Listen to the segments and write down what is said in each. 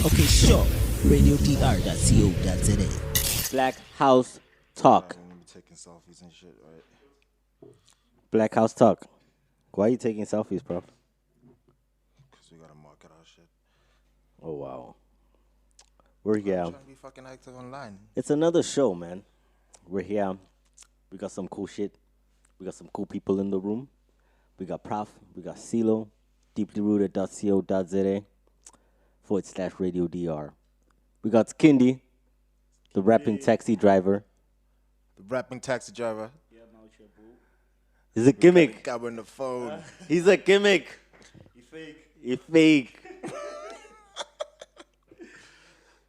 Okay, sure. RadioDr.co.za. Black House Talk. I'm gonna be taking selfies and shit, right? Black House Talk. Why are you taking selfies, bro? Because we gotta market our shit. Oh, wow. We're here. I'm trying to be fucking active online. It's another show, man. We're here. We got some cool shit. We got some cool people in the room. We got Prof. We got CeeLo. deeplyrooted.co.za/RadioDr. We got Skhindi, the rapping taxi driver. The rapping taxi driver. He's a gimmick. Guy on the phone. He's a gimmick. He fake.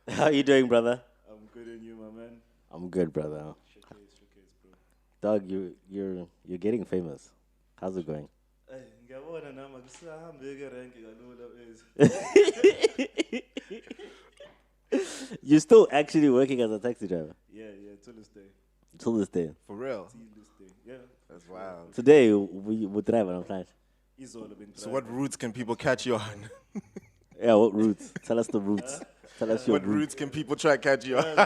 How you doing, brother? I'm good and you, my man. I'm good, brother. Showcase, bro. Doug, you're getting famous. How's it going? Hey, ngiyabona nama kusahambe ke rank kalula is. You're still actually working as a taxi driver Yeah, till this day. till this day. For real. Till this day. Yeah. That's wild. Today we drive on flash. He's all been So what routes can people catch you on? Yeah, what routes? Tell us the routes. Tell us your What routes. routes can people try to catch you on? It's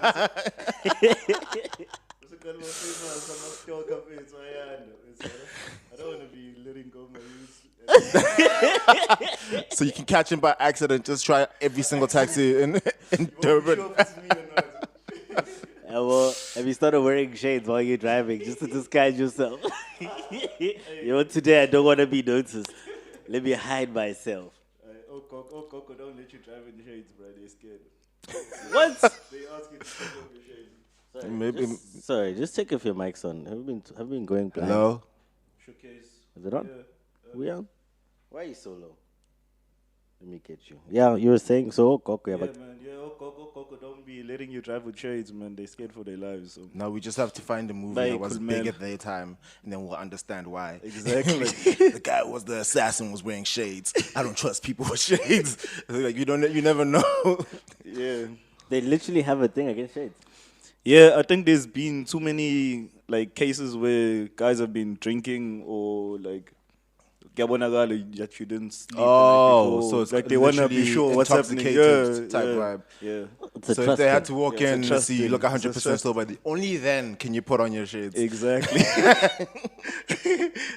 a kind of famous. I'm not sure cafes. I don't want to be letting go my roots. So you can catch him by accident. Just try every single taxi in Durban. Sure if it's me or not. Well, have you started wearing shades while you're driving just to disguise yourself? Today I don't want to be noticed. Let me hide myself. Oh, Coco, don't let you drive in the shades, bro. They're scared. What? They ask you to take off your shades. Maybe. Sorry, just take off your mics on. Have you been going blind? Hello? Showcase. Is it on? Yeah. We on? Why are you so low? Let me get you. Yeah, you were saying so. Coco, yeah, Yeah, but man. Yeah, Coco, don't be letting you drive with shades, man. They're scared for their lives. So. Now we just have to find a movie Very that was cool, big man. at their time, and then we'll understand why. Exactly. The guy was the assassin was wearing shades. I don't trust people with shades. Like you never know. Yeah. they literally have a thing against shades. Yeah, I think there's been too many like cases where guys have been drinking or like Gabonagale that you didn't sleep the night before. So it's like they wanna be literally sure what's happening. intoxicated Yeah, type yeah, vibe. Yeah. It's a So if trust they had thing. to walk Yeah, it's a in and trust see you thing. look It's a 100% trust sober, only then can you put on your shades. Exactly.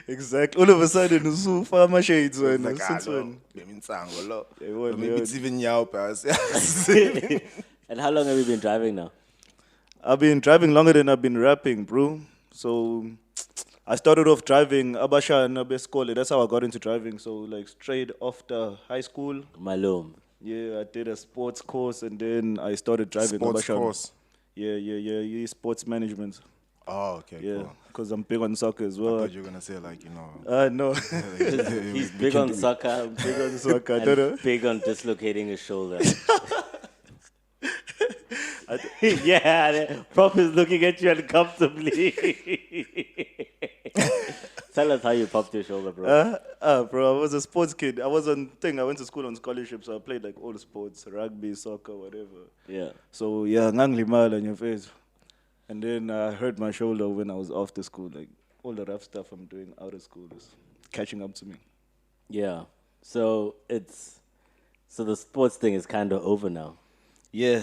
Exactly. All of a sudden, it's so farmer shades, It's man. like, Since lo, when? beminsango, lo. Yeah, what, Or maybe yeah. it's even yao, And how long have you been driving now? I've been driving longer than I've been rapping, bro. So I started off driving Abasha and Abeskole. That's how I got into driving. So like straight after high school, Malone. yeah, I did a sports course and then I started driving Sports Abasha. course. Yeah, sports management. Oh, okay, Yeah, cool. because I'm big on soccer as I well. thought you were gonna say like, No, He's big on soccer. big on soccer. I and don't know. big on dislocating his shoulder. Yeah, the Prof is looking at you uncomfortably. Tell us how you popped your shoulder, bro. Bro, I was a sports kid. I went to school on scholarship, so I played like all sports, rugby, soccer, whatever. Yeah. So yeah, nganglimal on your face. And then I hurt my shoulder when I was after school. Like all the rough stuff I'm doing out of school is catching up to me. Yeah. So the sports thing is kind of over now. Yeah.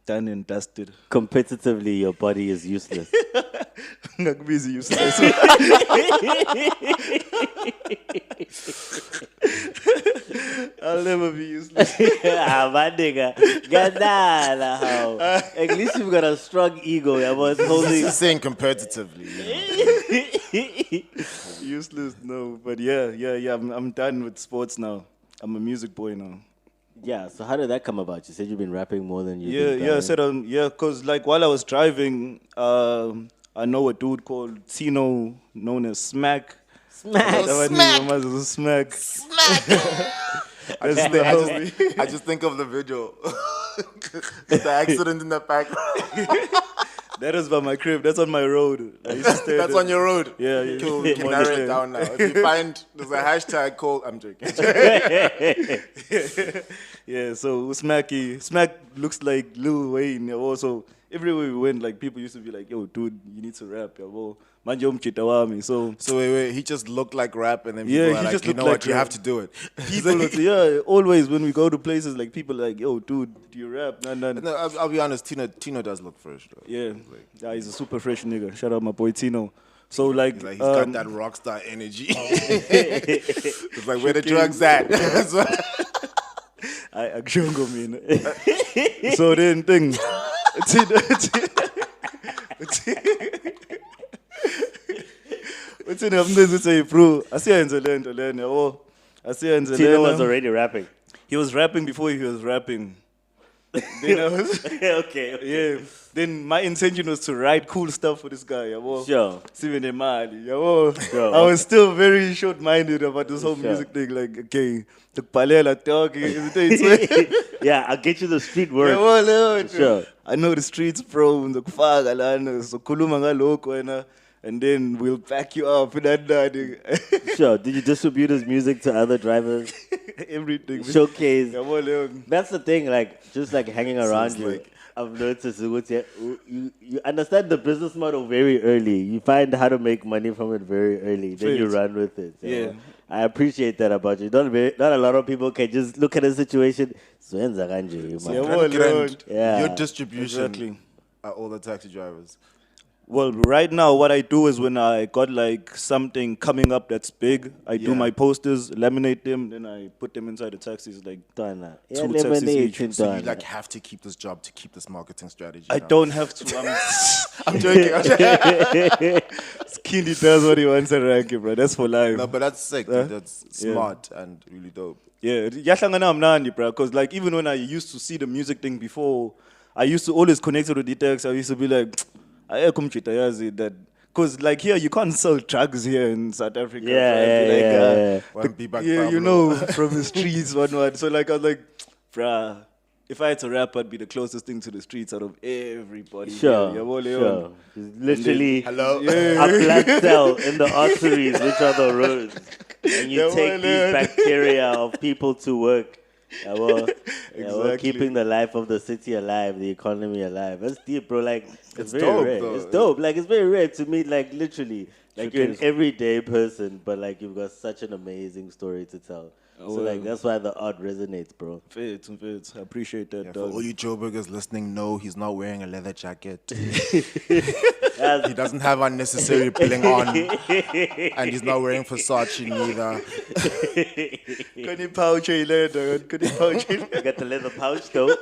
Done and dusted. Competitively, your body is useless. Ngakubisi useless. I'll never be useless. My nigga. Ganala, how? At least you've got a strong ego. I was holding. He's saying competitively. Useless, no. But yeah. I'm done with sports now. I'm a music boy now. Yeah. So how did that come about? You said you've been rapping more than you. Yeah. I said cause like while I was driving, I know a dude called Tino, known as Smack. Smack. Smack. I just think of the video. The accident in the background. That is by my crib. That's on my road. I used to stay That's there. on your road. Yeah. Cool, we can narrow it down now. If you find there's a hashtag called, I'm joking. Yeah, so Smack looks like Lil Wayne. Also, everywhere we went, like people used to be like, "Yo, dude, you need to rap, yabo. Manje umchita wami." So So wait, he just looked like rap, and then Yeah, people were he like, just you looked know like what, you rap. have to do it. people, would say, yeah, always when we go to places, like people are like, "Yo, dude, do you rap?" Nah. No, I'll be honest, Tino does look fresh though. Yeah, yeah, he's a super fresh nigga. Shout out my boy Tino. So like, He's got that rock star energy. It's like, where the drugs at? So- I Akshongo mean. So then thing. Uthini amngenza ukuthi bro, asiyenze lento lena yabo. Asiyenze Tino was lena. already rapping. He was rapping before he was rapping. Then I was Okay. yeah. Then my intention was to write cool stuff for this guy, yabo. Sure. Sibe nemali, yabo. Sure. I was still very short-minded about this whole Sure. music thing. Like, okay, tukpalela dog. Yeah, I'll get you the street word. Yabo, Leo. Sure. I know the streets, bro. Ngizokufaka lana, sokhuluma ngalokho wena, and then we'll back you up in that. Sure. Did you distribute his music to other drivers? Everything. Showcase. Yabo, Leo. That's the thing, like, just like hanging around you. like- I've noticed you understand the business model very early. You find how to make money from it very early. Then you Faith. run with it. Yeah. I appreciate that about you. Not a lot of people can just look at a situation. Swenza kanje, man. Yeah. Grand. Yeah. Your distribution Exactly. are all the taxi drivers. Well, right now, what I do is when I got like something coming up that's big, I do Yeah. my posters, laminate them, then I put them inside the taxis. Like, Donna. Two Yeah, taxis lemonade, each. So you Donna. like have to keep this job to keep this marketing strategy. I now. don't have to. I'm joking. Skhindi does what he wants at Ranky, bro. That's for life. No, but that's sick. Dude. That's smart and really dope. Yeah, yahlangana amnandi, bro. Because like even when I used to see the music thing before, I used to always connect it with the text. I used to be like, that. Because like here you can't sell drugs here in South Africa. Yeah, right? yeah, Like, yeah. One be back yeah, you Pablo. know, from the streets, one. So like I was like, bruh, if I had to rap, I'd be the closest thing to the streets out of everybody. Sure. Yeah, yabo, Leon. Sure. It's literally Hello. a blood cell in the arteries, which are the roads. And you Yeah, take well, these bacteria of people to work. Yeah, well, Exactly. keeping the life of the city alive, the economy alive. That's deep, bro. Like, it's very dope, rare. though. It's dope. Like, it's very rare to meet, like, literally. Like, you're an is. everyday person, but, like, you've got such an amazing story to tell. So, well. like, that's why the art resonates, bro. Fits. I appreciate that, Yeah, for dog. all you Joburgers listening, no, he's not wearing a leather jacket. That's- He doesn't have unnecessary bling on, and he's not wearing Versace neither. Can you pouch a leather? Can you pouch You got the leather pouch though.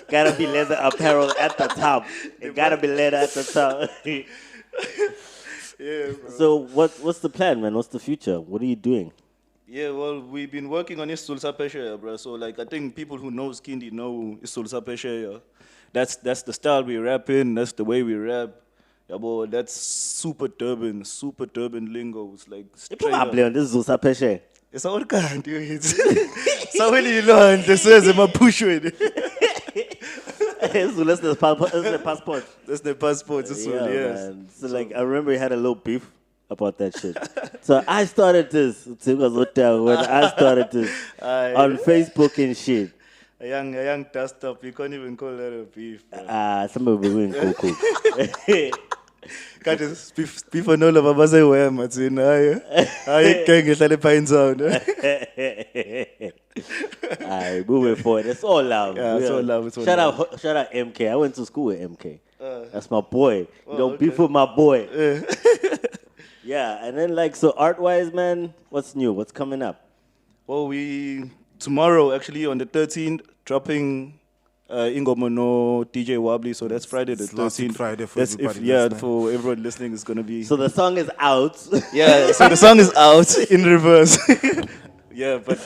Gotta be leather apparel at the top. It gotta be leather at the top. Yeah, bro. So what's the plan, man? What's the future? What are you doing? Yeah, well, we've been working on Isulsa Peshe, bro. So, like, I think people who know Skhindi know Isulsa Peshe. That's the style we rap in. That's the way we rap. Yeah, boy, that's super Durban lingo. It's like straight up. Probably on this Zusa Peshe. It's all kind, dude. So when you learn, this is my push with. So that's the passport. That's the passport. This Yeah, one, yes. man. So like I remember we had a little beef about that shit. So I started this. When I started this on Facebook and shit. A young dust up. You can't even call that a beef. Somebody doing cool. Kanti before no love abase wema thina hayi gang ehlale pha in sound. Aye, moving forward. It's all love. Yeah, it's all love, it's all shout love. out, shout out MK. I went to school with MK. That's my boy. You don't okay. beef with my boy. Yeah, and then like so art wise, man. What's new? What's coming up? Well, we tomorrow actually on the 13th dropping Ingoma no DJ Wobbly, so that's Friday the It's last week 13th. Friday for That's everybody yeah, listening. for everyone listening, it's gonna be So the song is out. yeah. So the song is out in reverse. Yeah, but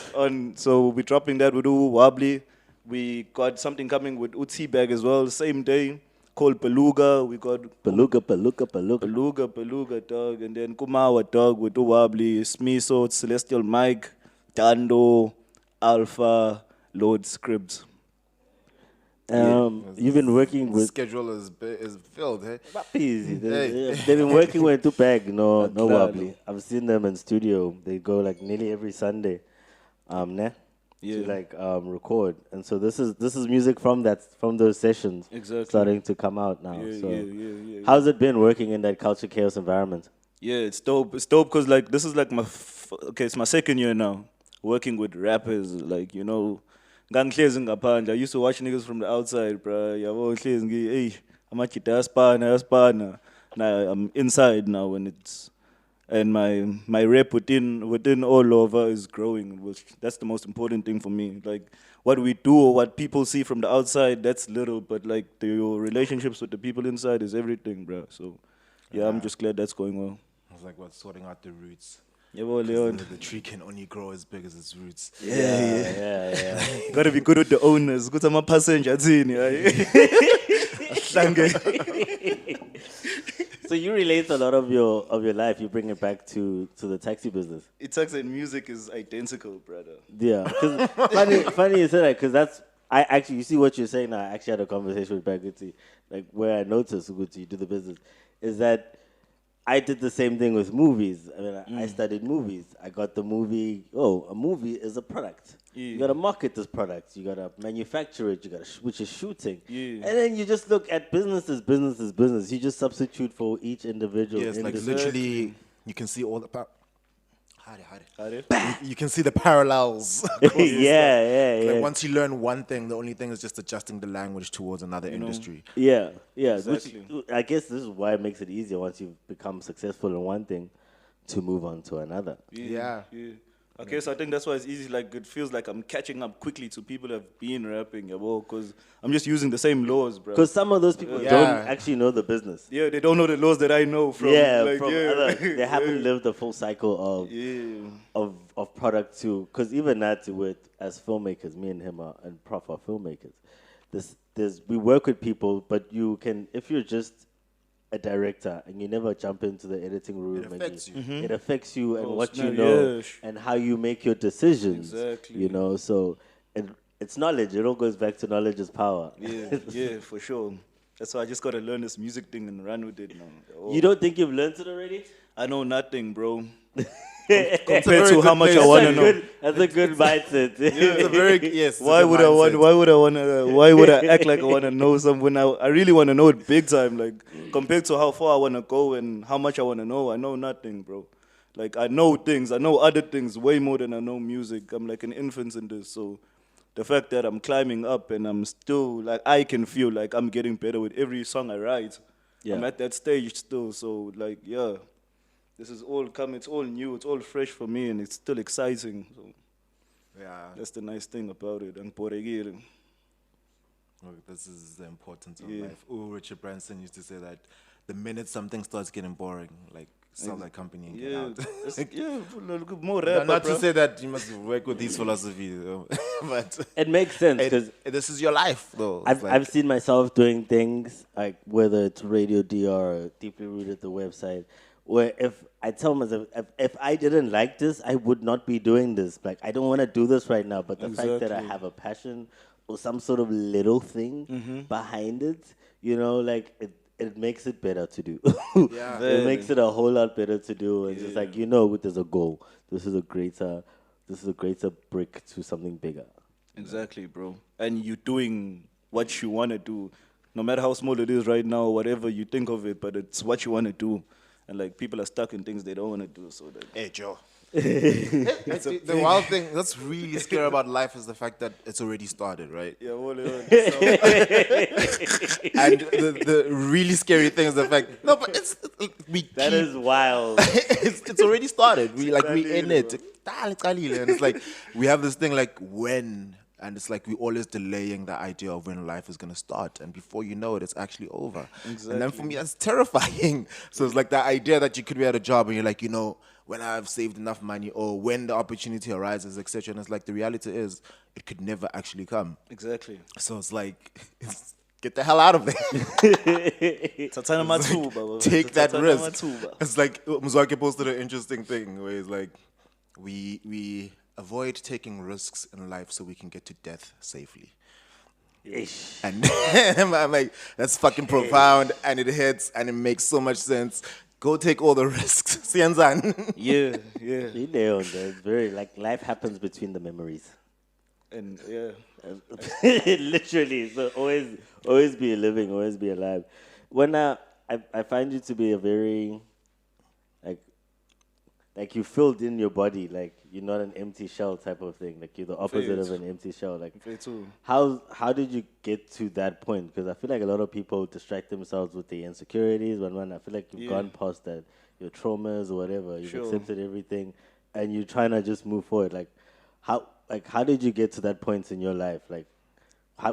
so we'll be dropping that. We do Wobbly. We got something coming with Utsi Bag as well, same day called Beluga. We got Beluga. Beluga dog, and then Kumawa dog with Wobbly, Smiso, Celestial Mike, Dando, Alpha, Lord Scribs. You've been working with Schedule is filled, hey? Easy. Hey. They've been working with Tupac, no Claro. wobbly. I've seen them in studio. They go like nearly every Sunday. Ne? to like record, and so this is music from those sessions Exactly. starting to come out now. Yeah, So yeah. how's it been working in that culture chaos environment? Yeah, it's dope. It's dope because like this is like it's my second year now working with rappers. Like ngangihlezi ngaphandle. I used to watch niggas from the outside, bro. Yabo ngihlezi hey, amachita ayaspana. Now I'm inside now, and my rep within all over is growing. Which that's the most important thing for me. Like what we do or what people see from the outside, that's little, but like your relationships with the people inside is everything, bro. So yeah, I'm just glad that's going well. It's like what sorting out the roots. Yeah, well, 'Cause Leon. the tree can only grow as big as its roots. Yeah. Gotta be good with the owners. Good, I'm a passenger. So you relate a lot of your life. You bring it back to the taxi business. It sucks that music is identical, brother. Yeah, because funny you say that because I actually you see what you're saying now. I actually had a conversation with Baguti, like where I noticed Uguti, you do the business, is that I did the same thing with movies. I mean, I studied movies. I got the movie. Oh, a movie is a product. Yeah. You gotta market this product. You gotta manufacture it. You gotta which is shooting. Yeah. And then you just look at business. You just substitute for each individual. Yes, like industry. literally, you can see all the. Got it? You can see the parallels. across the yeah. stuff. Like once you learn one thing, the only thing is just adjusting the language towards another industry. Yeah. Exactly. Which I guess this is why it makes it easier once you've become successful in one thing to move on to another. Yeah. Okay, so I think that's why it's easy. Like it feels like I'm catching up quickly to people that have been rapping, because I'm just using the same laws, bro. Because some of those people don't actually know the business. Yeah, they don't know the laws that I know from. Other, they haven't lived the full cycle of product too. Because even that, as filmmakers, me and him and Prof are filmmakers. We work with people, but you can, if you're just a director and you never jump into the editing room, It affects you. It affects you and what you snap, know yeah. and how you make your decisions. Exactly. So it's knowledge. It all goes back to knowledge is power. Yeah, for sure. That's why I just gotta learn this music thing and run with it now. You don't think you've learned it already? I know nothing, bro. Compared to how much I want to know. That's a good mindset. It's a very yes. Why would I act like I want to know something? I really want to know it big time. Like compared to how far I want to go and how much I want to know, I know nothing, bro. Like I know things, I know other things way more than I know music. I'm like an infant in this, so the fact that I'm climbing up and I'm still like I can feel like I'm getting better with every song I write. Yeah. I'm at that stage still, so like yeah. This is all it's all new, it's all fresh for me, and it's still exciting. So Yeah. that's the nice thing about it. And Look, this is the importance of Yeah. life. Oh, Richard Branson used to say that the minute something starts getting boring, like sell that company and get out. More rap. Not to say that you must work with these philosophies, but It makes sense because this is your life, though. I've seen myself doing things like whether it's RadioDr or Deeply Rooted, the website, where if I tell myself if I didn't like this, I would not be doing this. Like I don't want to do this right now, but the fact that I Exactly. have a passion or some sort of little thing behind it, like it makes it better to do. Yeah. It makes it a whole lot better to do. It's just like there's a goal. This is a greater brick to something bigger. Exactly, bro. And you're doing what you want to do, no matter how small it is right now, whatever you think of it, but it's what you want to do. And like people are stuck in things they don't want to do. So that Hey, Joe. The wild thing that's really scary about life is the fact that it's already started, right? yeah, well, And the really scary thing is the fact That is wild. it's already started. We in it. And it's like we have this thing like when, and it's like we always delaying the idea of when life is gonna start, and before you know it, it's actually over. And then for me, that's terrifying. So it's like the idea that you could be at a job and you're like, when I've saved enough money or when the opportunity arises, etc. And it's like the reality is it could never actually come. exactly. So it's like get the hell out of there. Tatsana mathuba, Take that Tatsana risk. mathuba. It's like Muzwake posted an interesting thing where it's like we avoid taking risks in life so we can get to death safely. And I'm like, that's fucking profound, and it hits, and it makes so much sense. Go take all the risks. Sienzan. Yeah. You nailed it. It's very like life happens between the memories. And yeah. Literally. So always be living, always be alive. When I find you to be a very like like you filled in your body, like you're not an empty shell type of thing. Like you're the opposite of an empty shell. Like Fair too. how did you get to that point? Because I feel like a lot of people distract themselves with their insecurities. When I feel like you've gone past that, your traumas or whatever, you've Sure. accepted everything, and you're trying to just move forward. How did you get to that point in your life? Like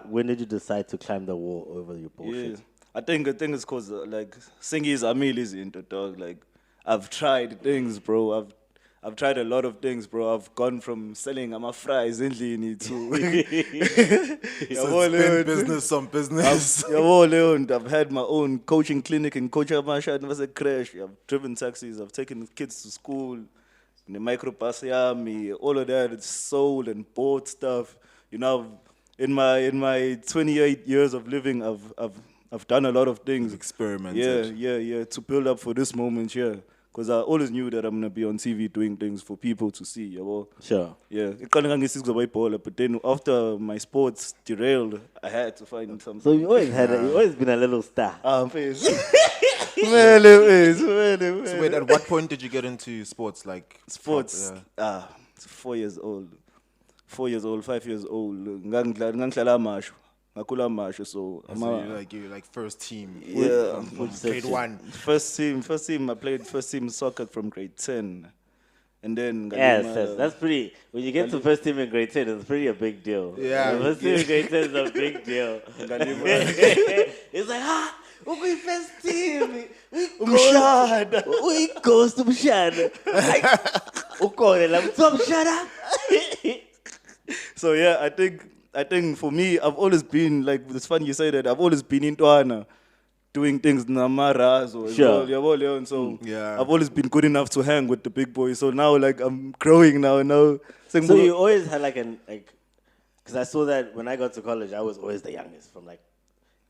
when did you decide to climb the wall over your bullshit? Yeah. I think it's cause like singing is amazing into dog. Like I've tried things, bro. I've tried a lot of things, bro. I've gone from selling fries endlini to So it's been business on business. I've had my own coaching clinic in Kochamasha. It was a crash. I've driven taxis. I've taken kids to school. In the microbus, all of that. It's sold and bought stuff. You know, in my 28 years of living, I've done a lot of things. Experimented. Yeah, to build up for this moment, yeah. Because I always knew that I'm gonna be on TV doing things for people to see, Sure. Yeah. But then after my sports derailed, I had to find something. So you always been a little star. Face. Well, it is. So wait, at what point did you get into sports? Like Sports. 4 years old. 4 years old, 5 years old. Ngangidlala amasho. Ngakhula amasho, so you're like first team. Yeah. Grade 1. First team. I played first team soccer from grade 10. And then Yes, that's pretty. When you get to first team in grade 10, it's pretty a big deal. Yeah. The first team in grade 10 is a big deal. It's like, we first team. We goes to Mshada. So yeah, I think for me, I've always been like. It's funny you say that. I've always been into Anna, doing things namaras or Sure. and so Yeah. I've always been good enough to hang with the big boys. So now like I'm growing now. So you always had because I saw that when I got to college, I was always the youngest from like,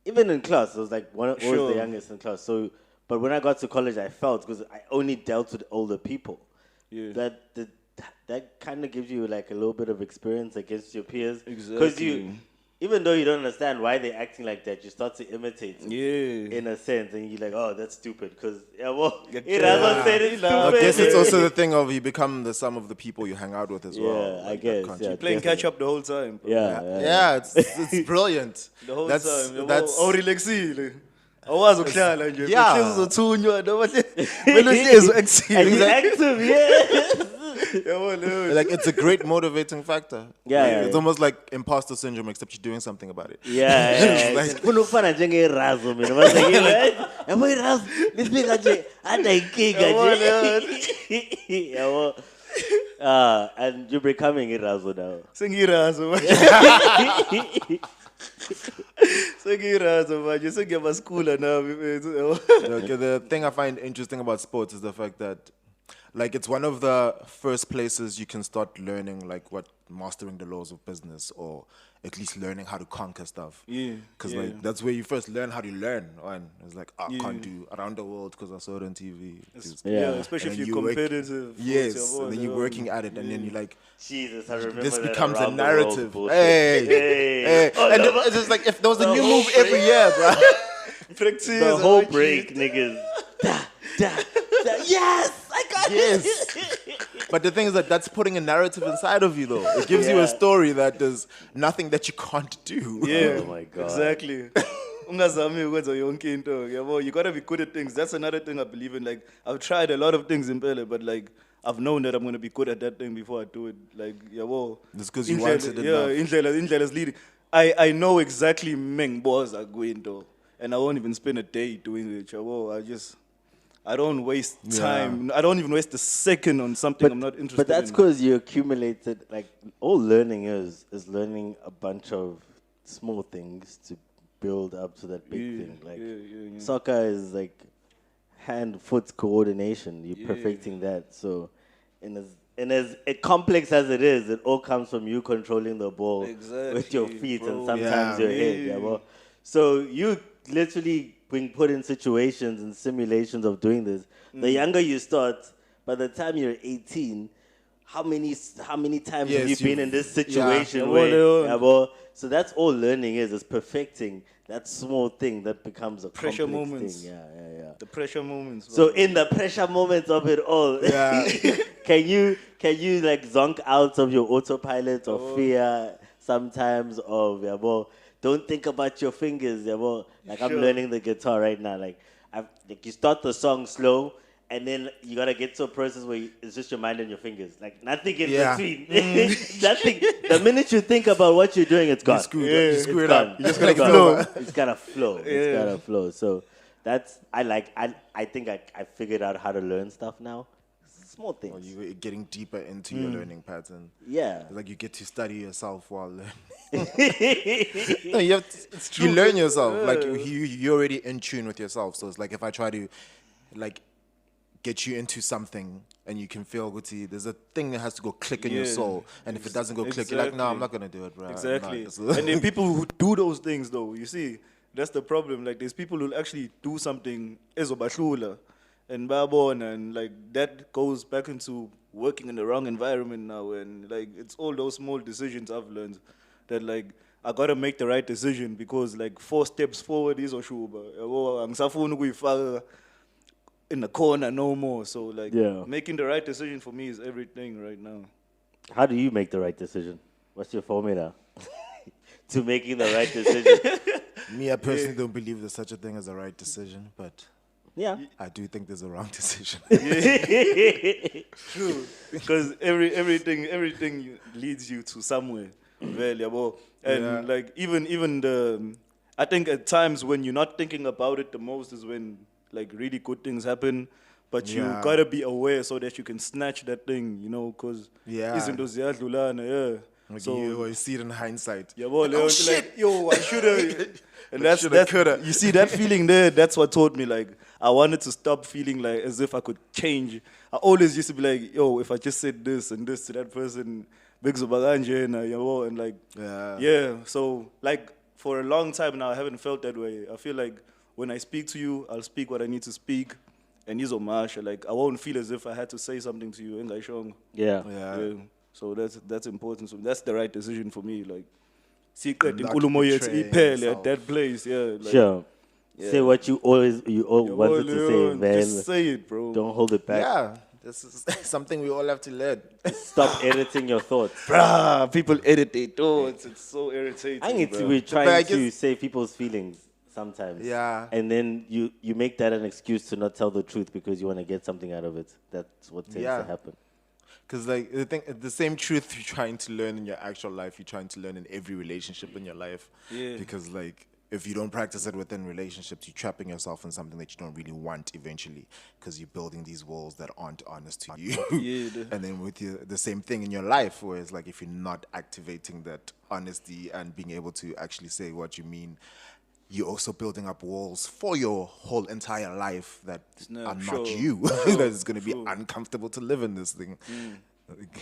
even in class, I was like always Sure. the youngest in class. So, but when I got to college, I felt because I only dealt with older people. Yeah. That kind of gives you like a little bit of experience against your peers. Exactly. Because even though you don't understand why they're acting like that, you start to imitate it Yeah. in a sense, and you're like, oh, that's stupid. Because it doesn't say it's I stupid. guess it's also the thing of you become the sum of the people you hang out with as well. Yeah, I Like, guess. that Yeah, Playing definitely. catch up the whole time. Bro. Yeah. it's brilliant. The whole That's time. that's Awurelexile. Awazi ukuhlala nje. Yeah. Uhlezi uzothunywa noma kumele uhlezi active. And he's active, yeah. like it's a great motivating factor. Yeah. It's almost like imposter syndrome, except you're doing something about it. Yeah. Like- Funa ukufana njengerazo mina. Yabo irazo lisifika nje anayinkinga nje. Yabo. And you're becoming irazo now. Sengirazo manje. Sengirazo manje. Sengiyabaskula nami mfethu. Okay, the thing I find interesting about sports is the fact that, like, it's one of the first places you can start learning, like, what mastering the laws of business, or at least learning how to conquer stuff. Yeah, Because, yeah. like, that's where you first learn how to learn. And it's like, I Yeah. can't do around the world because I saw it on TV. Yeah. Especially And if you you're work- competitive. Yes, and then you're working at it, and then you're like, Jesus, I remember this that becomes a around the world narrative. bullshit. Hey. Oh, And no, it's just like, if there was a the new whole move every break. year, bro. Practice. The whole break, niggas. Da. Yes, I got Yes. it. But the thing is that that's putting a narrative inside of you, though. It gives you Yeah. a story that there's nothing that you can't do. Yeah. Oh my God. Exactly. Ungazami ukwenza yonke into, yabo. You gotta be good at things. That's another thing I believe in. Like I've tried a lot of things in Pele, but like I've known that I'm gonna be good at that thing before I do it. Like yabo. Just 'cause you want it enough. Indlela's leading. I know exactly meng boys are going to, and I won't even spend a day doing it. Yabo. I don't waste time. I don't even waste a second on something I'm not interested in. But that's because you accumulated, like, all learning is learning a bunch of small things to build up to that big thing. Like, soccer is like hand-foot coordination. You're perfecting that. So, and as complex as it is, it all comes from you controlling the ball with your feet and bro. sometimes your head. Yeah, bro. So you literally being put in situations and simulations of doing this. The younger you start, by the time you're 18, how many times Yes, have you been you've- in this yeah. situation Yeah, where, well, yeah, well, so that's all learning is perfecting that small thing that becomes a Pressure complex moments. thing. Yeah. The pressure moments. So man. in the pressure moments of it all, Yeah. can you like zonk out of your autopilot or Oh. fear sometimes of, yeah, well, don't think about your fingers, yeah, well, like I'm Sure. learning the guitar right now, like you start the song slow and then you gotta get to a process where it's just your mind and your fingers, like nothing in Yeah. between. Nothing. The minute you think about what you're doing, it's gone. screwed up. Yeah. You It's screw it gone. up. You just gotta gotta flow. It's gotta flow. It's Yeah. gotta flow. So that's I think I figured out how to learn stuff now. Small things. Well, you're getting deeper into your learning pattern. Yeah. It's like you get to study yourself while learning. No, you have to, you learn yourself. Like you're already in tune with yourself. So it's like if I try to like get you into something and you can feel Guti, there's a thing that has to go click in your Yeah. soul. And if it doesn't go click, you're like, no, I'm Exactly. not gonna do it, bro. Exactly. Nah, And then people who do those things, though, you see, that's the problem. Like, there's people who actually do something ezobashula and babon, and like that goes back into working in the wrong environment now. And like, it's all those small decisions I've learned that like I gotta make the right decision because like 4 steps forward is oshuba. Angisafuni ukuyifaka in the corner no more. So like, Yeah. making the right decision for me is everything right now. How do you make the right decision? What's your formula to making the right decision? me, I personally don't believe there's such a thing as a right decision, but Yeah. I do think there's a wrong decision. True, because everything leads you to somewhere. Well, yabo. And Yeah. like even the, I think at times when you're not thinking about it the most is when like really good things happen, but you Yeah. gotta be aware so that you can snatch that thing, you know, because Yeah. izinto ziyadlulana, yeah. Like So you see it in hindsight. yabo, Like, Leon, oh like, shit! yo, I shoulda. And Like, that's shoulda, that. coulda. You see that feeling there? That's what taught me. Like I wanted to stop feeling like as if I could change. I always used to be like, yo, if I just said this and this to that person, big zubaganje and like, yeah. So like for a long time now, I haven't felt that way. I feel like when I speak to you, I'll speak what I need to speak, and he's Omasha. Like I won't feel as if I had to say something to you. Yeah. Yeah. So that's important. So that's the right decision for me. Like. Not Inkulumo yethu betraying iphele yourself. at that place, yeah. Like, Sure. yeah. Say what you always Yeah, wanted to say, Leon, man. just say it, bro. Don't hold it back. Yeah, this is something we all have to learn. Stop editing your thoughts. Bruh, people edit their thoughts. It's so irritating. I think bruh. we're But trying I to guess- save people's feelings sometimes. Yeah. And then you make that an excuse to not tell the truth because you want to get something out of it. That's what tends Yeah. to happen. Because like the same truth you're trying to learn in your actual life, you're trying to learn in every relationship in your life. Yeah. Because like if you don't practice it within relationships, you're trapping yourself in something that you don't really want eventually. Because you're building these walls that aren't honest to you. Yeah. And then with the same thing in your life, where it's like if you're not activating that honesty and being able to actually say what you mean, you're also building up walls for your whole entire life that No, are not sure. you. Sure. That is going to be Sure. uncomfortable to live in this thing. Like,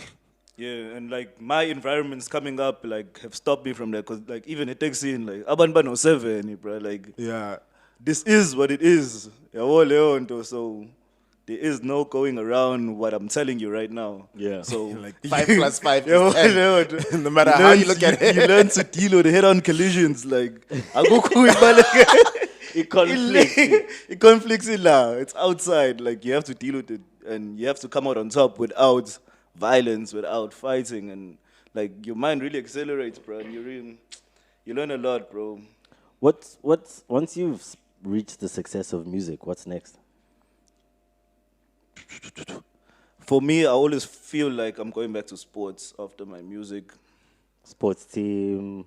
Yeah, and like my environments coming up like have stopped me from that because like even it takes in like Abanban 07, bro. Like yeah. this is what it is. Yabo, Leon, so there is no going around what I'm telling you right now. Yeah. So Like 5 plus 5 Yabo, is 10. Leon, No matter how you look at you it. learn to deal with head-on collisions. Like akukho imali- It conflicts. it conflicts in now. It's outside. Like you have to deal with it, and you have to come out on top without violence, without fighting, and like your mind really accelerates, bro. And you learn a lot, bro. What's once you've reached the success of music, what's next? For me, I always feel like I'm going back to sports after my music, Sports team.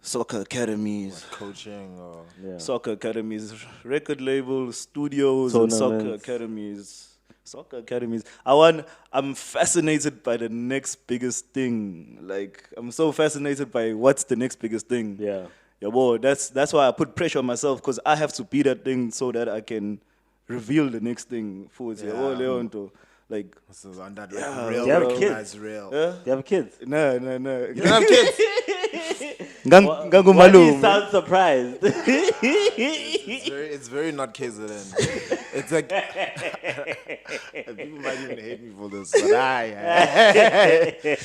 soccer academies. Coaching or Yeah. Soccer academies, record labels, studios, and soccer Tournaments. academies. Soccer academies. I'm fascinated by the next biggest thing. Like I'm so fascinated by what's the next biggest thing. Yeah. Yeah, boy. That's why I put pressure on myself because I have to be that thing so that I can reveal the next thing. For Yeah. Leonto. Like, This is on that Yeah, real they have recognize kids. real. They have kids. no. You don't have kids. Why do you Gangumalume. sound surprised? It's very not KZN. It's like people might even hate me for this, but I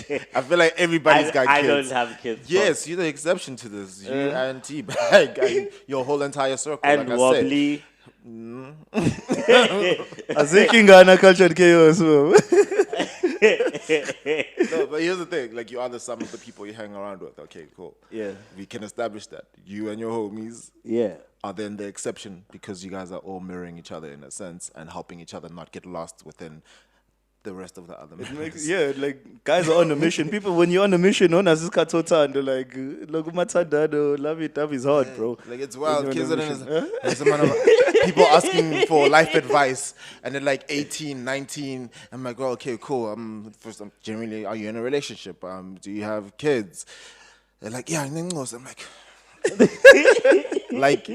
feel like everybody's got I kids. don't have kids. Yes, you're the exception to this. You and T bag, your whole entire circle. And like wobbly. Azikingana cultured chaos. No, but here's the thing: like you are the sum of the people you hang around with. Okay, cool. Yeah. We can establish that you and your homies Yeah. are then the exception because you guys are all mirroring each other in a sense and helping each other not get lost within the rest of the other members. Yeah, like guys are on a mission. People, when you're on a mission, on as like, look, love it is hard, bro. Like it's wild. When Kids you're are on a in mission. there's a man of, people asking for life advice, and they're like 18, 19. I'm like, well, okay, cool. First, generally, are you in a relationship? Do you have kids? They're like, yeah. I'm like, like,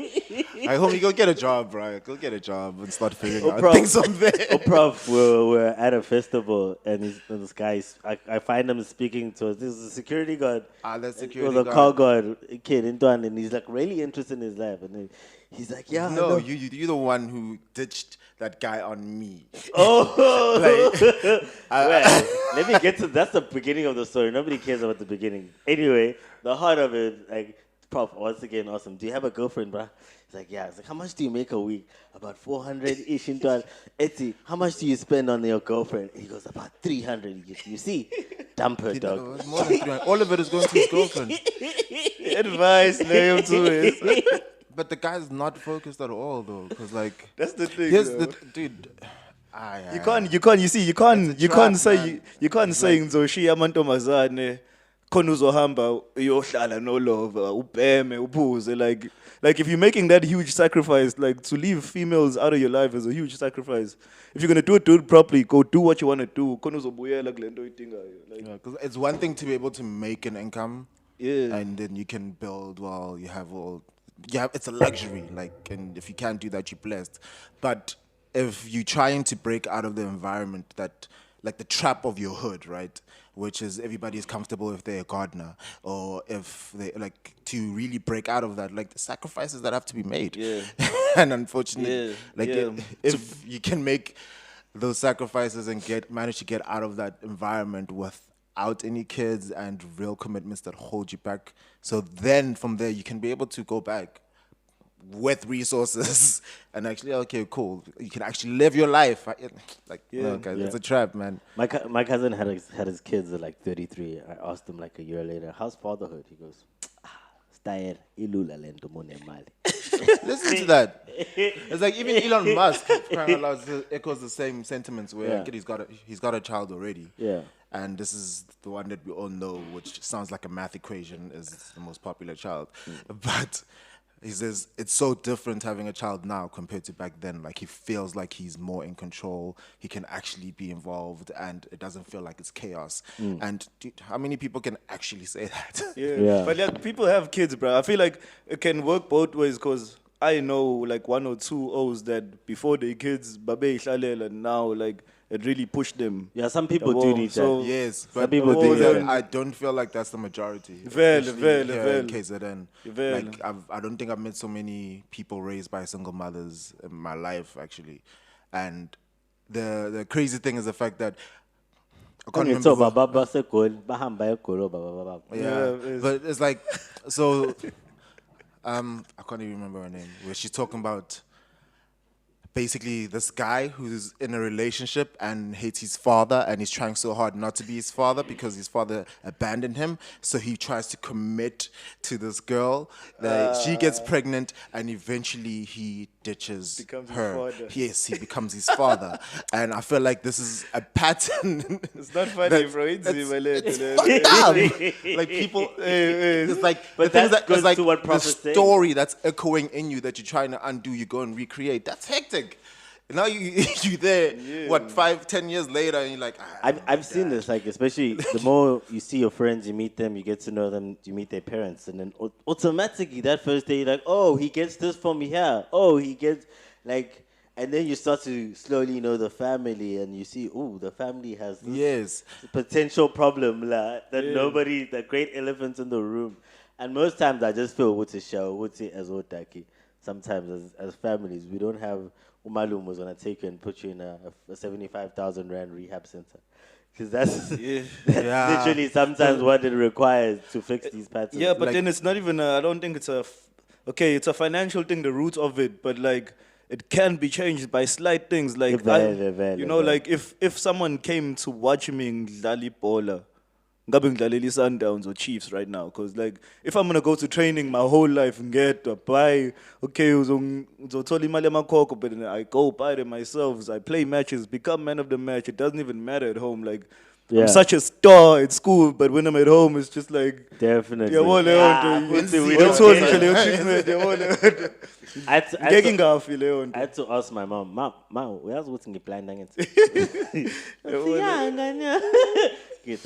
I hope you go get a job, bro. Go get a job and start figuring out things from there. Oh, prof, we're at a festival and this guy, I find him speaking to us. This is a security guard. That's It security was a guard. car guard kid in Duan, and he's like really interested in his life. And then he's like, yeah. I No, know. you're the one who ditched that guy on me. Oh, Like, well, let me get to that's the beginning of the story. Nobody cares about the beginning. Anyway, the heart of it, like, prof, once again, awesome. Do you have a girlfriend, bruh? He's like, yeah. It's like, how much do you make a week? About 400-ish into an Etsy. How much do you spend on your girlfriend? He goes, about 300. You see? Dump her, dog. it's more than 300. All of it is going to his girlfriend. Advice, name to it. But the guy's not focused at all, though, because like That's the thing. here's Yo. the dude. You can't say man. you can't say ngizoshiya amantombazane khona uzohamba uyohlala no love ubheme uphuze like if you're making that huge sacrifice, like to leave females out of your life is a huge sacrifice. If you're gonna do it properly, go do what you want to do. Khona uzobuyela kule nto oyidingayo. Like, Because it's one thing to be able to make an income, yeah. and then you can build. Well, you have all. Yeah, it's a luxury. Like, and if you can't do that, you're blessed. But if you're trying to break out of the environment that, like the trap of your hood, right? Which is everybody's comfortable if they're a gardener, or if they like to really break out of that, like the sacrifices that have to be made. Yeah. And unfortunately, Yeah, like yeah. if you can make those sacrifices and manage to get out of that environment without any kids and real commitments that hold you back, so then from there you can be able to go back with resources and actually, okay, cool, you can actually live your life. Like, no, guys, Yeah. it's a trap, man. My cousin had his kids at like 33. I asked him like a year later, how's fatherhood? He goes, style ilula lento mone mali. Listen to that. It's like even Elon Musk crying out loud echoes the same sentiments where Yeah. he's got a child already. Yeah. And this is the one that we all know, which sounds like a math equation, is the most popular child. But he says it's so different having a child now compared to back then. Like he feels like he's more in control. He can actually be involved, and it doesn't feel like it's chaos. And dude, how many people can actually say that? Yeah. But like, people have kids, bro. I feel like it can work both ways because I know like one or two O's that before their kids, babe ihlalela, and now like it really pushed them. Yeah, some people Yabo, do need so- that. Yes, Some but people the do thing is that. that I don't feel like that's the majority. Vele, especially vele, here vele. in KZN. Vele. Like I don't think I've met so many people raised by single mothers in my life actually, and the crazy thing is the fact that I can't remember. So who- baba basekol, bahamba ekolo, baba. Yeah, but it's like so. I can't even remember her name. Where she's talking about basically this guy who's in a relationship and hates his father, and he's trying so hard not to be his father because his father abandoned him. So he tries to commit to this girl. She gets pregnant, and eventually he ditches Becomes his her. father. Yes, he becomes his father, and I feel like this is a pattern. It's not funny, That's- bro. It's fucked up. Like people, it's like But the thing is that that it's goes like to what the Prophet's saying. story that's echoing in you that you're trying to undo. You go and recreate. That's hectic. Now you there. What 5-10 years later, and you're like, I've seen this, like, especially the more you see your friends, you meet them, you get to know them, you meet their parents, and then automatically that first day, you're like, oh, he gets this from me here. Oh, he gets, like, And then you start to slowly know the family, and you see, oh, the family has this Yes. potential problem that nobody, the great elephant in the room. And most times I just feel what's a show, what's it as otaki. Sometimes as families, we don't have Umalum was gonna take you and put you in a 75,000 rand rehab center. Because that's, that's literally sometimes what it requires to fix these patterns. Yeah, but then it's not even, I don't think it's okay, it's a financial thing, the root of it, but like, it can be changed by slight things. Like, like if someone came to watch me in Dalipola, ngabe ngidlaleli Sundowns or Chiefs right now, because like if I'm gonna go to training my whole life and get a buy, okay, uzothola imali emakhokho, but then I go buy them myself, I play matches, become man of the match. It doesn't even matter at home. Like I'm such a star at school, but when I'm at home, it's just like definitely. We don't talk treatment. I had to ask my mom, where's what's in the plan?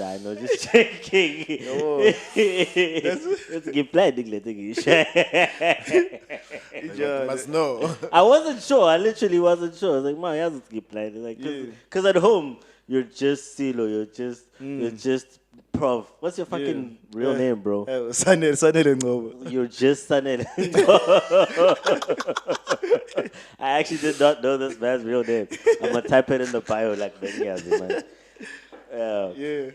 I know, just checking. Let's get playing. You must know. I wasn't sure. I literally wasn't sure. I was like, "Man, you have to get playing." Like, because at home you're just Silo. You're just Prof. What's your fucking real name, bro? You're just Sanel. I actually did not know this man's real name. I'm gonna type it in the bio like many years, man.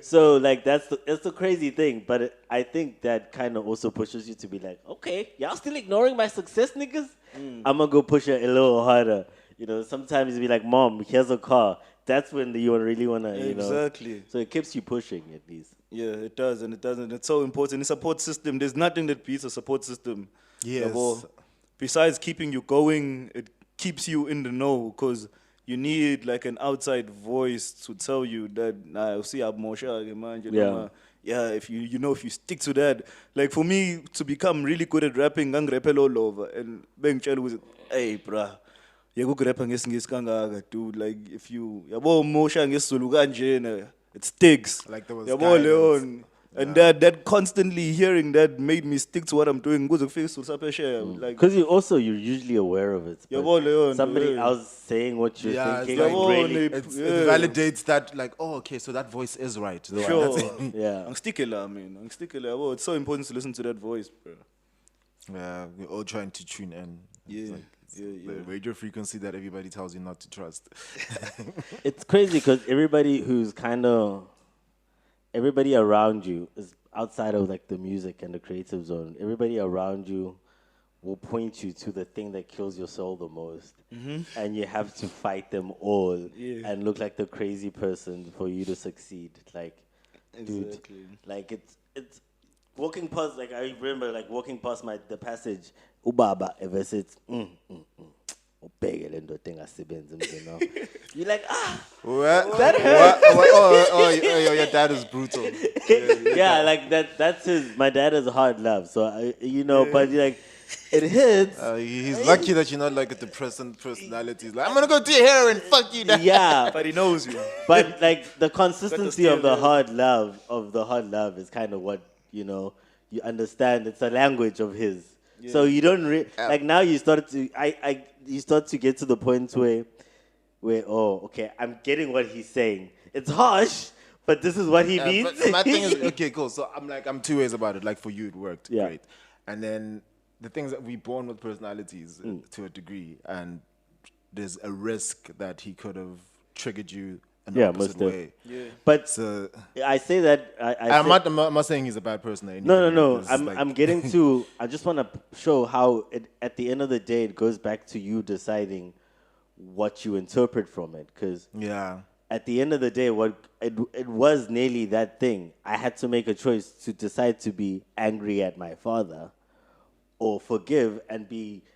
So like that's the crazy thing, but I think that kind of also pushes you to be like, okay, y'all still ignoring my success, niggas? I'm gonna go push it a little harder. You know, sometimes you be like, Mom, here's a car. That's when you really wanna, you know. Exactly. So it keeps you pushing at least. Yeah, it does, and it doesn't. It's so important. A support system. There's nothing that beats a support system. Yes. Besides keeping you going, it keeps you in the know, because you need like an outside voice to tell you that if you stick to that. Like for me to become really good at rapping, gang rap all over, and being was, hey bruh, you go rap ngesingisi kangaka, dude. Like if you yabo mosha ngesizulu kanje, it sticks. Like there was yabo Leon. And that constantly hearing that made me stick to what I'm doing. Because you're usually aware of it. Somebody else saying what you're thinking. It validates that, like, oh, okay, so that voice is right. Sure. Yeah. It's so important to listen to that voice, bro. Yeah, we're all trying to tune in. Yeah. The radio frequency that everybody tells you not to trust. It's crazy because everybody around you is outside of like the music and the creative zone. Everybody around you will point you to the thing that kills your soul the most, and you have to fight them all and look like the crazy person for you to succeed. Like, dude, like it's walking past. Like I remember, like walking past the passage. Ubaba ever said, You're like, What? That hurt. Your dad is brutal. Yeah, like that's my dad is hard love. So but like it hits. He's lucky that you're not like a depressant personality. He's like, I'm gonna go do your hair and fuck you. Yeah, but he knows you. But like the consistency of the hard love is kind of what you understand. It's a language of his. Yeah. So you don't like now you start to get to the point where okay, I'm getting what he's saying. It's harsh, but this is what he means. But my thing is, okay, cool. So I'm two ways about it. Like for you, it worked great, and then the things that we born with personalities to a degree, and there's a risk that he could have triggered you an opposite way. Yeah. But so, I say that I'm not saying he's a bad person or anything. No. I'm getting to. I just want to show how at the end of the day it goes back to you deciding what you interpret from it. Because at the end of the day, what it was nearly that thing. I had to make a choice to decide to be angry at my father, or forgive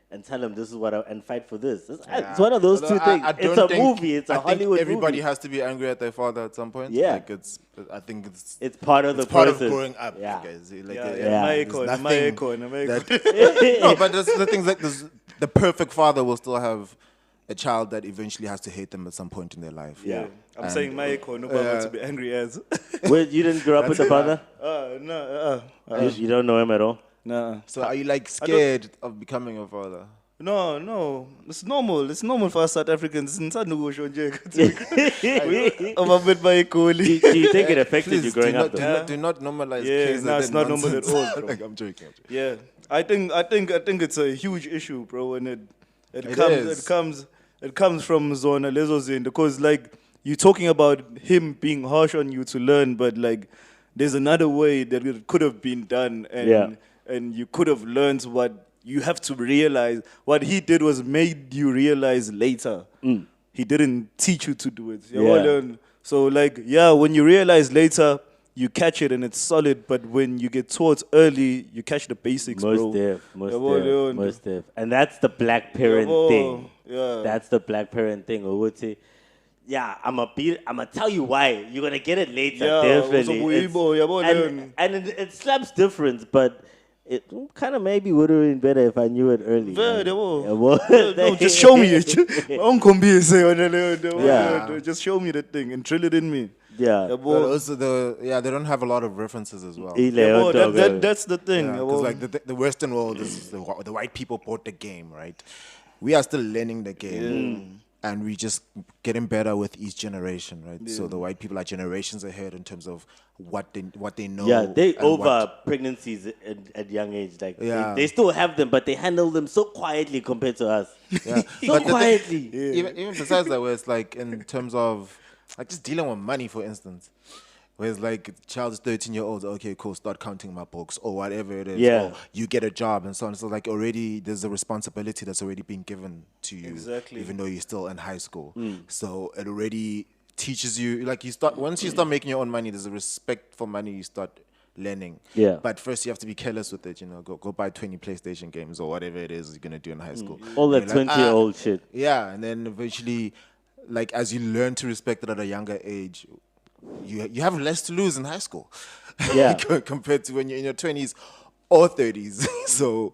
and tell him this is what and fight for this. It's one of those two things. It's a movie. It's a Hollywood movie. Everybody has to be angry at their father at some point. Yeah. Like I think it's part of the part process. of growing up. Yeah. Guys. No, but there's the things like this. The perfect father will still have a child that eventually has to hate them at some point in their life. Yeah. I'm saying my to be angry as. Wait, you didn't grow up with a father? No. You don't know him at all? No. So are you like scared of becoming a father? No. It's normal. It's normal for us South Africans. I'm a bit by goalie. Do you think it affected Please you growing do up? not, though? do not normalize Yeah, cases nah, it's and not normal at nonsense. all, bro. Like, I'm joking. Yeah, I think it's a huge issue, bro, and it is. comes from Zona Lezozind because like you're talking about him being harsh on you to learn, but like there's another way that it could have been done, and Yeah. and you could have learned what you have to realize. What he did was made you realize later. He didn't teach you to do it. You Yeah. learn. So like when you realize later. You catch it and it's solid, but when you get taught early, you catch the basics, bro. Most def. And that's the black parent thing. Yeah. That's the black parent thing. Or would say, I'ma tell you why. You're gonna get it later, Yeah, definitely. And it slaps different, but it kind of maybe would have been better if I knew it early. No, just show me it. Yeah. Just show me the thing and drill it in me. Yeah. But also they don't have a lot of references as well. That's the thing. Because like the Western world is the white people bought the game, right? We are still learning the game, and we just getting better with each generation, right? So the white people are generations ahead in terms of what they know. Yeah, they and over pregnancies at young age. Like they still have them, but they handle them so quietly compared to us. Yeah. So But quietly. even besides that, where it's like in terms of like just dealing with money, for instance. Whereas like child is 13-year-old, okay, cool, start counting my books or whatever it is. Yeah. Or you get a job and so on. So like already there's a responsibility that's already been given to you. Exactly. Even though you're still in high school. So it already teaches you, like once you start making your own money, there's a respect for money you start learning. Yeah. But first you have to be careless with it, go buy 20 PlayStation games or whatever it is you're gonna do in high school. All that And you're 20-year-old shit. Yeah, and then eventually, like as you learn to respect it at a younger age, you have less to lose in high school, Yeah. compared to when you're in your 20s or 30s. So,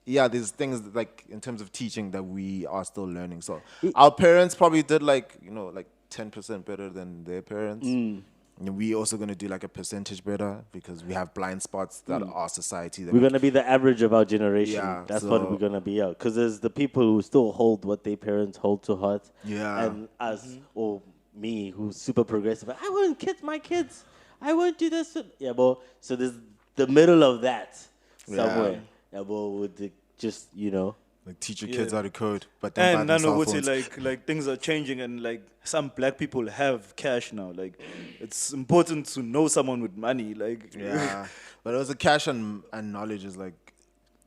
yeah, there's things that, like in terms of teaching that we are still learning. So our parents probably did like 10% better than their parents. And we also gonna do like a percentage better because we have blind spots that are society. That We're going to be the average of our generation. Yeah, That's so- what we're going to be out. Because there's the people who still hold what their parents hold to heart. Yeah. And us, or me, who's super progressive. I won't kid my kids. I won't do this. Yeah, but so there's the middle of that somewhere. Yeah, but with the just, like teach your kids how to code, but don't buy And them Nano cell would say phones. like things are changing and like some black people have cash now. Like it's important to know someone with money. Like Yeah, but also cash and knowledge is like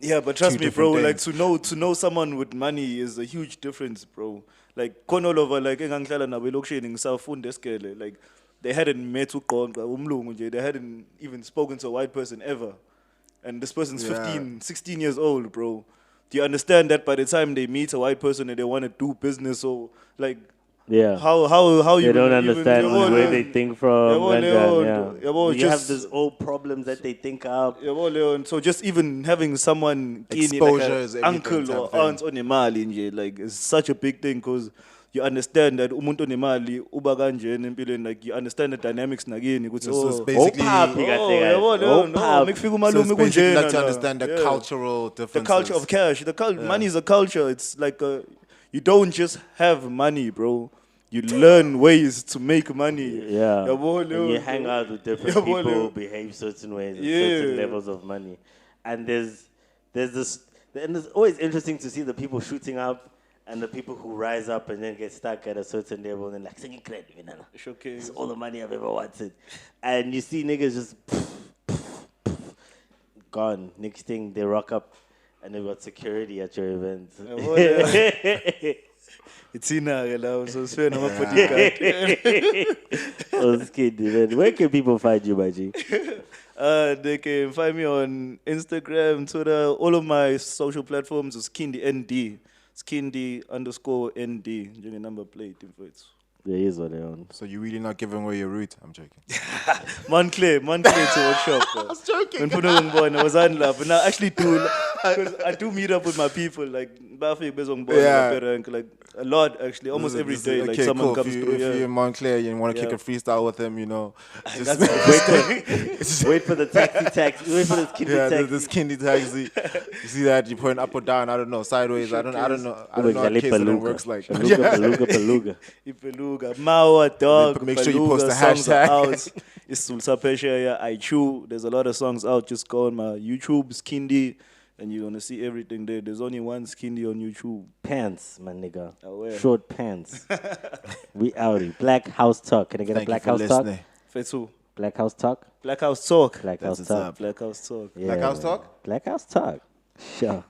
yeah, but trust Two me, bro. different Like to know someone with money is a huge difference, bro. Like all over, like engangihlala nabo elokishini ngisafunda esikele. Like they hadn't met uqonqa umlungu nje. They hadn't even spoken to a white person ever, and this person's 15, 16 years old, bro. Do you understand that by the time they meet a white person and they want to do business or like Yeah. how They you don't even- understand yabo, where Leon. they think from. Yabo, and Leon. yeah. Yabo, You have just- these old problems that they think up. Yabo, Leon. So just even having someone kini, Exposure like is an everything uncle type or thing. aunt on imali nje, like it's such a big thing because you understand that umuntu onemali uba kanjeni empilweni, like you understand the dynamics nakini ukuthi So it's oh basically- Ophapi kahle kahle. yabo, Leon, no, Ophapi. makufika So umalume it's basically kunjena like to la. understand the Yeah. cultural The differences. culture of cash. Money is a culture. It's like you don't just have money, bro. You learn ways to make money. Yeah. Yabo, And Leon, you hang bro. out with different Yabo, people who Leon. behave certain ways and Yeah. certain levels of money. And there's this, and it's always interesting to see the people shooting up and the people who rise up and then get stuck at a certain level and then like, "Sing credit, Showcase. it's all the money I've ever wanted." And you see niggas just gone. Next thing they rock up and they've got security at your event. It's in now, so it's fair. I'm a bodyguard. Oh, Skhindi, man. Where can people find you, my G? They can find me on Instagram, Twitter, all of my social platforms is Skhindi ND. Skhindi_ND. Njenge number plate info. There is what they're on. So you're really not giving away your route? I'm joking. Man clear to workshop. I was joking. I was unlove. And I actually do. Because I do meet up with my people, like Buffy, Yeah. like a lot actually, almost every day. Like Okay, someone cool. comes If through. you're in Montclair and you want to kick Yeah. a freestyle with him, you know, just Wait for the taxi. Wait for the Skhindi yeah, taxi. the Skhindi taxi. You see that? You point up or down? I don't know. Sideways? I don't know. I don't know how the case that it works like. Beluga. Ipeluga, Mawa, dog. Make sure you post the songs are hashtag. out. It's Sulsa Pesha, I Chew. There's a lot of songs out. Just go on my YouTube, Skhindi, and you're gonna see everything there. There's only one Skhindi on YouTube. Pants, my nigga. Aware. Short pants. We outie. Black House Talk. Can I get a Thank you Black for House Talk? listening. Fetsu. Black House Talk? Black House Talk. Black That's House what's Talk. up. Black House Talk. Yeah, Black House man. Talk? Black House Talk. Sure.